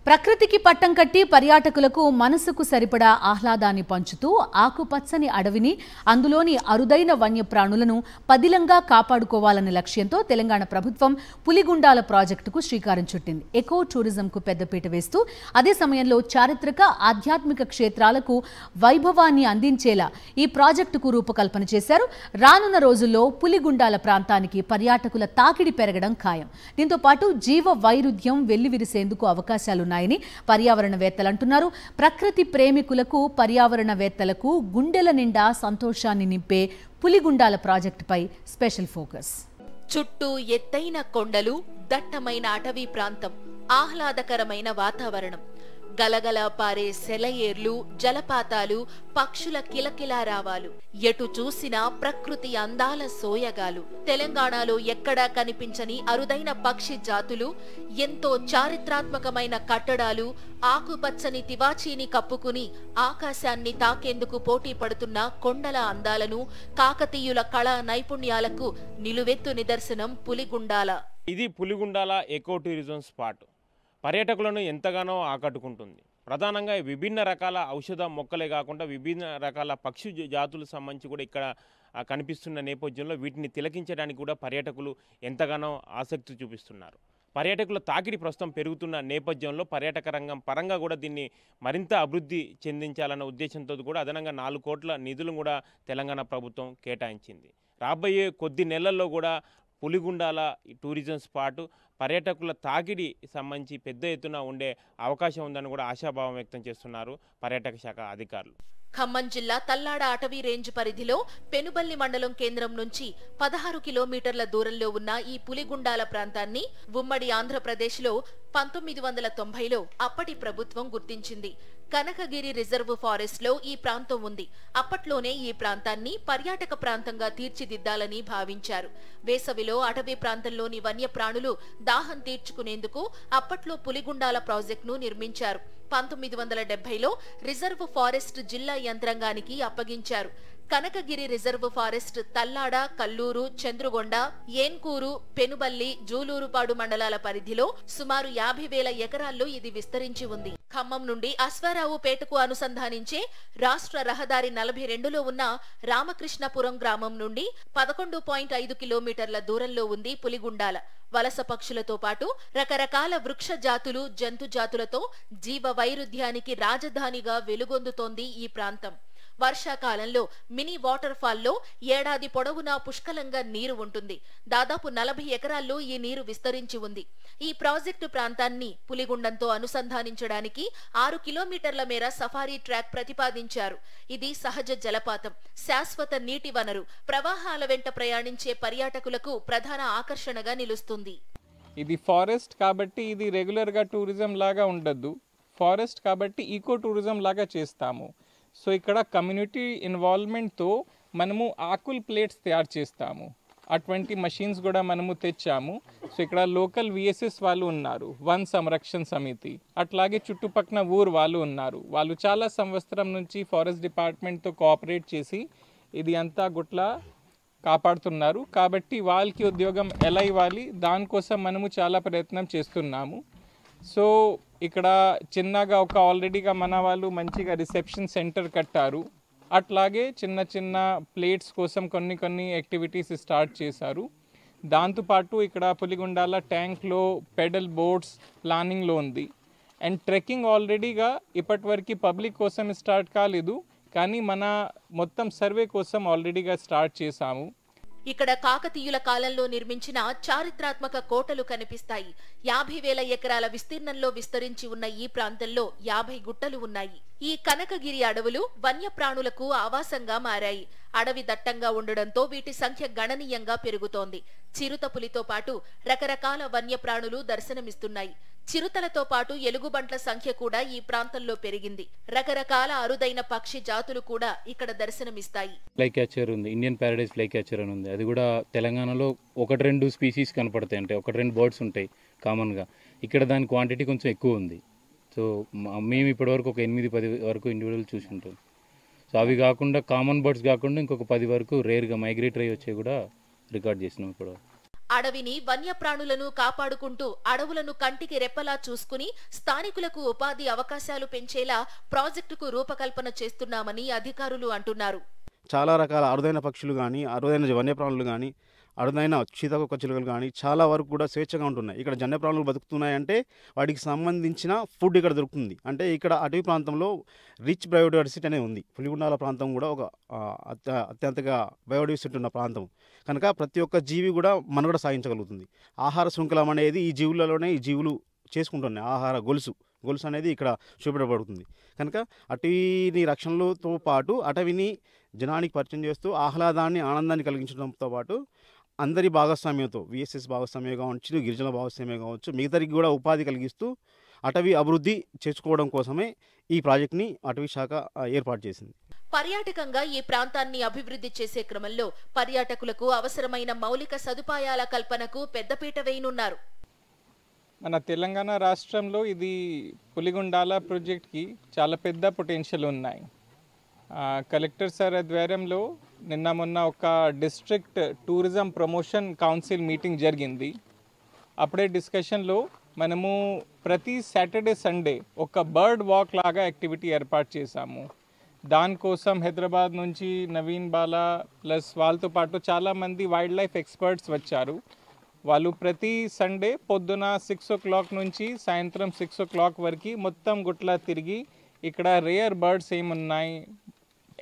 ప్రకృతికి పట్టం కట్టి పర్యాటకులకు మనసుకు సరిపడా ఆహ్లాదాన్ని పంచుతూ ఆకుపచ్చని అడవిని అందులోని అరుదైన వన్యప్రాణులను పదిలంగా కాపాడుకోవాలనే లక్ష్యంతో తెలంగాణ ప్రభుత్వం పులిగుండాల ప్రాజెక్టుకు శ్రీకారం చుట్టింది. ఎకో టూరిజంకు పెద్దపీట వేస్తూ అదే సమయంలో చారిత్రక ఆధ్యాత్మిక క్షేత్రాలకు వైభవాన్ని అందించేలా ఈ ప్రాజెక్టుకు రూపకల్పన చేశారు. రానున్న రోజుల్లో పులిగుండాల ప్రాంతానికి పర్యాటకుల తాకిడి పెరగడం ఖాయం. దీంతో పాటు జీవ వైరుధ్యం వెల్లివిరిసేందుకు అవకాశాలున్నాయి. పర్యావరణవేత్తలు అంటున్నారు. ప్రకృతి ప్రేమికులకు పర్యావరణవేత్తలకు గుండెల నిండా సంతోషాన్ని నింపే పులిగుండాల ప్రాజెక్టుపై స్పెషల్ ఫోకస్. చుట్టూ ఎత్తైన కొండలు, దట్టమైన అటవీ ప్రాంతం, ఆహ్లాదకరమైన వాతావరణం, గలగల పారే సెలయేర్లు, జలపాతాలు, పక్షుల కిలకిలారావాలు, ఎటు చూసినా ప్రకృతి అందాల సోయగాలు. తెలంగాణలో ఎక్కడా కనిపించని అరుదైన పక్షి జాతులు, ఎంతో చారిత్రాత్మకమైన కట్టడాలు, ఆకుపచ్చని తివాచీని కప్పుకుని ఆకాశాన్ని తాకేందుకు పోటీ పడుతున్న కొండల అందాలను, కాకతీయుల కళా నైపుణ్యాలకు నిలువెత్తు నిదర్శనం పులిగుండాల. ఇది పులిగుండాల ఎకో టూరిజం స్పాట్. పర్యాటకులను ఎంతగానో ఆకట్టుకుంటుంది. ప్రధానంగా విభిన్న రకాల ఔషధ మొక్కలే కాకుండా విభిన్న రకాల పక్షి జాతులకు సంబంధించి కూడా ఇక్కడ కనిపిస్తున్న నేపథ్యంలో వీటిని తిలకించడానికి కూడా పర్యాటకులు ఎంతగానో ఆసక్తి చూపిస్తున్నారు. పర్యాటకుల తాకిడి ప్రస్తుతం పెరుగుతున్న నేపథ్యంలో పర్యాటక రంగం పరంగా కూడా దీన్ని మరింత అభివృద్ధి చెందించాలన్న ఉద్దేశంతో కూడా అదనంగా 4 కోట్ల నిధులు కూడా తెలంగాణ ప్రభుత్వం కేటాయించింది. రాబోయే కొద్ది నెలల్లో కూడా పులిగుండాల టూరిజం స్పాట్ పర్యాటకుల తాకిడి సంబంధించి పెద్ద ఎత్తున ఉండే అవకాశం ఉందని కూడా ఆశాభావం వ్యక్తం చేస్తున్నారు పర్యాటక శాఖ అధికారులు. ఖమ్మం జిల్లా తల్లాడ అటవీ రేంజ్ పరిధిలో పెనుబల్లి మండలం కేంద్రం నుంచి 16 కిలోమీటర్ల దూరంలో ఉన్న ఈ పులిగుండాల ప్రాంతాన్ని ఉమ్మడి ఆంధ్రప్రదేశ్లో 1990లో అప్పటి ప్రభుత్వం గుర్తించింది. కనకగిరి రిజర్వ్ ఫారెస్ట్ లో ఈ ప్రాంతం ఉంది. అప్పట్లోనే ఈ ప్రాంతాన్ని పర్యాటక ప్రాంతంగా తీర్చిదిద్దాలని భావించారు. వేసవిలో అటవీ ప్రాంతంలోని వన్యప్రాణులు దాహం తీర్చుకునేందుకు అప్పట్లో పులిగుండాల ప్రాజెక్టును నిర్మించారు. 1970లో రిజర్వ్ ఫారెస్ట్ జిల్లా యంత్రాంగానికి అప్పగించారు. కనకగిరి రిజర్వ్ ఫారెస్ట్ తల్లాడ, కల్లూరు, చంద్రుగొండ, ఏన్కూరు, పెనుబల్లి, జూలూరుపాడు మండలాల పరిధిలో సుమారు 50,000 ఎకరాల్లో ఇది విస్తరించి ఉంది. ఖమ్మం నుండి అశ్వారావుపేటకు అనుసంధానించే రాష్ట్ర రహదారి 42లో ఉన్న రామకృష్ణపురం గ్రామం నుండి 11.5 కిలోమీటర్ల దూరంలో ఉంది పులిగుండాల. వలస పక్షులతో పాటు రకరకాల వృక్ష జాతులు, జంతు జాతులతో జీవ వైరుధ్యానికి రాజధానిగా వెలుగొందుతోంది ఈ ప్రాంతం. వర్షాకాలంలో మినీ వాటర్ ఫాల్లో ఏడాది పొడవునా పుష్కలంగా నీరు ఉంటుంది. దాదాపు 40 ఎకరాల్లో ఈ నీరు విస్తరించి ఉంది. ఈ ప్రాజెక్టు ప్రాంతాన్ని పులిగుండంతో అనుసంధానించడానికి 6 కిలోమీటర్ల మేర సఫారీ ట్రాక్ ప్రతిపాదించారు. ఇది సహజ జలపాతం, శాశ్వత నీటి వనరు, ప్రవాహాల వెంట ప్రయాణించే పర్యాటకులకు ప్రధాన ఆకర్షణగా నిలుస్తుంది. ఇది ఫారెస్ట్ కాబట్టి ఇది రెగ్యులర్ గా టూరిజం లాగా ఉండదు. ఫారెస్ట్ కాబట్టి ఈకో టూరిజం లాగా చేస్తాము. సో ఇక్కడ కమ్యూనిటీ ఇన్వాల్వ్మెంట్తో మనము ఆకుల్ ప్లేట్స్ తయారు చేస్తాము. అటువంటి మషీన్స్ కూడా మనము తెచ్చాము. సో ఇక్కడ లోకల్ విఎస్ఎస్ వాళ్ళు ఉన్నారు, వన్ సంరక్షణ సమితి, అట్లాగే చుట్టుపక్కల ఊరు వాళ్ళు ఉన్నారు. వాళ్ళు చాలా సంవత్సరం నుంచి ఫారెస్ట్ డిపార్ట్మెంట్తో కోఆపరేట్ చేసి ఇది అంతా గుట్లా కాపాడుతున్నారు. కాబట్టి వాళ్ళకి ఉద్యోగం ఎలా ఇవ్వాలి దానికోసం మనము చాలా ప్రయత్నం చేస్తున్నాము. సో ఇక్కడ చిన్నగా ఒక ఆల్రెడీగా మన వాళ్ళు మంచిగా రిసెప్షన్ సెంటర్ కట్టారు. అట్లాగే చిన్న చిన్న ప్లేట్స్ కోసం కొన్ని యాక్టివిటీస్ స్టార్ట్ చేశారు. దాంతోపాటు ఇక్కడ పులిగుండాల ట్యాంక్లో పెడల్ బోట్స్ ప్లానింగ్లో ఉంది. అండ్ ట్రెక్కింగ్ ఆల్రెడీగా ఇప్పటివరకు పబ్లిక్ కోసం స్టార్ట్ కాలేదు, కానీ మన మొత్తం సర్వే కోసం ఆల్రెడీగా స్టార్ట్ చేశాము. ఇక్కడ కాకతీయుల కాలంలో నిర్మించిన చారిత్రాత్మక కోటలు కనిపిస్తాయి. 50,000 ఎకరాల విస్తీర్ణంలో విస్తరించి ఉన్న ఈ ప్రాంతంలో 50 గుట్టలు ఉన్నాయి. ఈ కనకగిరి అడవులు వన్యప్రాణులకు ఆవాసంగా మారాయి. అడవి దట్టంగా ఉండడంతో వీటి సంఖ్య గణనీయంగా పెరుగుతోంది. చిరుతపులితో పాటు రకరకాల వన్యప్రాణులు దర్శనమిస్తున్నాయి. చిరుతలతో పాటు ఎలుగుబంట్ల సంఖ్య కూడా ఈ ప్రాంతంలో పెరిగింది. రకరకాల అరుదైన పక్షి జాతులు కూడా ఇక్కడ దర్శనమిస్తాయి. ఫ్లై క్యాచర్ ఉంది, ఇండియన్ ప్యారడైజ్ ఫ్లై క్యాచర్ అని ఉంది. అది కూడా తెలంగాణలో 1-2 స్పీసీస్ కనపడతాయి, అంటే 1-2 బర్డ్స్ ఉంటాయి కామన్గా. ఇక్కడ దాని క్వాంటిటీ కొంచెం ఎక్కువ ఉంది. సో మేము ఇప్పటివరకు ఒక 8-10 వరకు ఇండివిజువల్ చూసి ఉంటాం. సో అవి కాకుండా కామన్ బర్డ్స్ కాకుండా ఇంకొక 10 వరకు రేర్గా మైగ్రేటరీ వచ్చే కూడా రికార్డ్ చేసినాం ఇప్పుడు. అడవిని వన్యప్రాణులను కాపాడుకుంటూ అడవులను కంటికి రెప్పలా చూసుకుని స్థానికులకు ఉపాధి అవకాశాలు పెంచేలా ప్రాజెక్టుకు రూపకల్పన చేస్తున్నామని అధికారులు అంటున్నారు. చాలా రకాల అరుదైన పక్షులు కానీ, అరుదైన వన్యప్రాణులు కానీ, అరుదైన సీతాకోక చిలుకలు కానీ చాలా వరకు కూడా స్వేచ్ఛగా ఉంటున్నాయి. ఇక్కడ వన్యప్రాణులు బతుకుతున్నాయంటే వాటికి సంబంధించిన ఫుడ్ ఇక్కడ దొరుకుతుంది. అంటే ఇక్కడ అటవీ ప్రాంతంలో రిచ్ బయోడైవర్సిటీ అనేది ఉంది. పులిగుండాల ప్రాంతం కూడా ఒక అత్యంతగా బయోడైవర్సిటీ ఉన్న ప్రాంతం కనుక ప్రతి ఒక్క జీవి కూడా మనుగడ సాగించగలుగుతుంది. ఆహార శృంఖలం అనేది ఈ జీవులలోనే ఈ జీవులు చేసుకుంటున్నాయి. ఆహార గొలుసు అనేది ఇక్కడ చూపెట్టబడుతుంది. కనుక అటవీని రక్షణలతో పాటు అటవీని జనానికి పరిచయం చేస్తూ ఆహ్లాదాన్ని, ఆనందాన్ని కలిగించడంతో పాటు అందరి భాగస్వామ్యంతో విఎస్ఎస్ భాగస్వామ్యం కావచ్చు, గిరిజన భాగస్వామ్యం కావచ్చు, మిగతారికి కూడా ఉపాధి కలిగిస్తూ అటవీ అభివృద్ధి చేసుకోవడం కోసమే ఈ ప్రాజెక్ట్ని అటవీ శాఖ ఏర్పాటు చేసింది. పర్యాటకంగా ఈ ప్రాంతాన్ని అభివృద్ధి చేసే క్రమంలో పర్యాటకులకు అవసరమైన మౌలిక సదుపాయాల కల్పనకు పెద్దపీట వేయనున్నారు. మన తెలంగాణ రాష్ట్రంలో ఇది పులిగుండాల ప్రాజెక్ట్కి చాలా పెద్ద పొటెన్షియల్ ఉన్నాయి. కలెక్టర్ సార్ ఆధ్వర్యంలో నిన్న మొన్న ఒక district tourism promotion council meeting జరిగింది. అప్పుడే డిస్కషన్లో మనము ప్రతి సాటర్డే సండే ఒక బర్డ్ వాక్ లాగా యాక్టివిటీ ఏర్పాటు చేశాము. దానికోసం హైదరాబాద్ నుంచి నవీన్ బాలా ప్లస్ వాళ్ళతో పాటు చాలామంది వైల్డ్ లైఫ్ ఎక్స్పర్ట్స్ వచ్చారు. వాళ్ళు ప్రతి సండే పొద్దున 6 o'clock నుంచి సాయంత్రం 6 o'clock వరకు మొత్తం గుట్లా తిరిగి ఇక్కడ రేర్ బర్డ్స్ ఏమున్నాయి,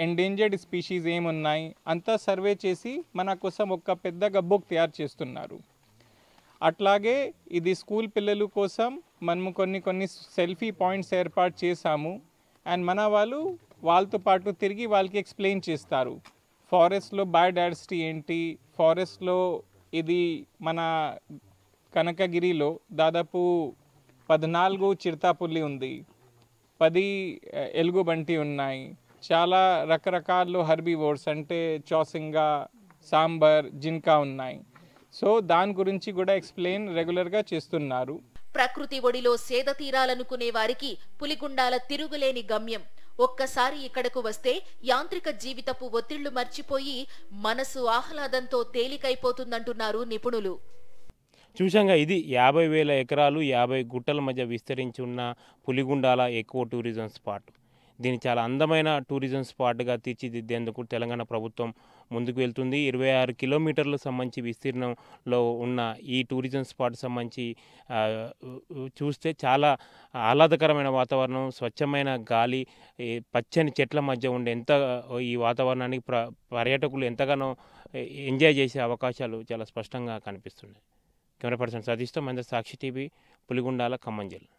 ఎండేంజర్డ్ స్పీషీస్ ఏమున్నాయి అంతా సర్వే చేసి మన కోసం ఒక పెద్దగా బుక్ తయారు చేస్తున్నారు. అట్లాగే ఇది స్కూల్ పిల్లల కోసం మనము కొన్ని సెల్ఫీ పాయింట్స్ ఏర్పాటు చేశాము. అండ్ మన వాళ్ళతో పాటు తిరిగి వాళ్ళకి ఎక్స్ప్లెయిన్ చేస్తారు ఫారెస్ట్లో బయోడైవర్సిటీ ఏంటి, ఫారెస్ట్లో ఇది మన కనకగిరిలో దాదాపు 14 చిరుతపులి ఉంది, 10 ఎలుగుబంటి ఉన్నాయి, చాలా రకరకాల హెర్బివోర్స్ అంటే చౌసింగా, సాంబార్, జింకా ఉన్నాయి. సో దాని గురించి కూడా ఎక్స్ప్లెయిన్ రెగ్యులర్గా చేస్తున్నారు. ప్రకృతి ఒడిలో సేద తీరాలనుకునే వారికి పులిగుండాల తిరుగులేని గమ్యం. ఒక్కసారి ఇక్కడకు వస్తే యాంత్రిక జీవితపు ఒత్తిళ్లు మర్చిపోయి మనసు ఆహ్లాదంతో తేలికైపోతుందంటున్నారు నిపుణులు. చూశాంగా ఇది 50,000 ఎకరాలు 50 గుట్టల మధ్య విస్తరించి ఉన్న పులిగుండాల ఎకో టూరిజం స్పాట్. దీన్ని చాలా అందమైన టూరిజం స్పాట్గా తీర్చిదిద్దేందుకు తెలంగాణ ప్రభుత్వం ముందుకు వెళ్తుంది. 26 కిలోమీటర్ల సంబంధించి విస్తీర్ణంలో ఉన్న ఈ టూరిజం స్పాట్ సంబంధించి చూస్తే చాలా ఆహ్లాదకరమైన వాతావరణం, స్వచ్ఛమైన గాలి, పచ్చని చెట్ల మధ్య ఉండే ఈ వాతావరణానికి పర్యాటకులు ఎంతగానో ఎంజాయ్ చేసే అవకాశాలు చాలా స్పష్టంగా కనిపిస్తున్నాయి. కెమెరా పర్సన్ సతీష్తో మంద సాక్షి టీవీ, పులిగుండాల, ఖమ్మం జిల్లా.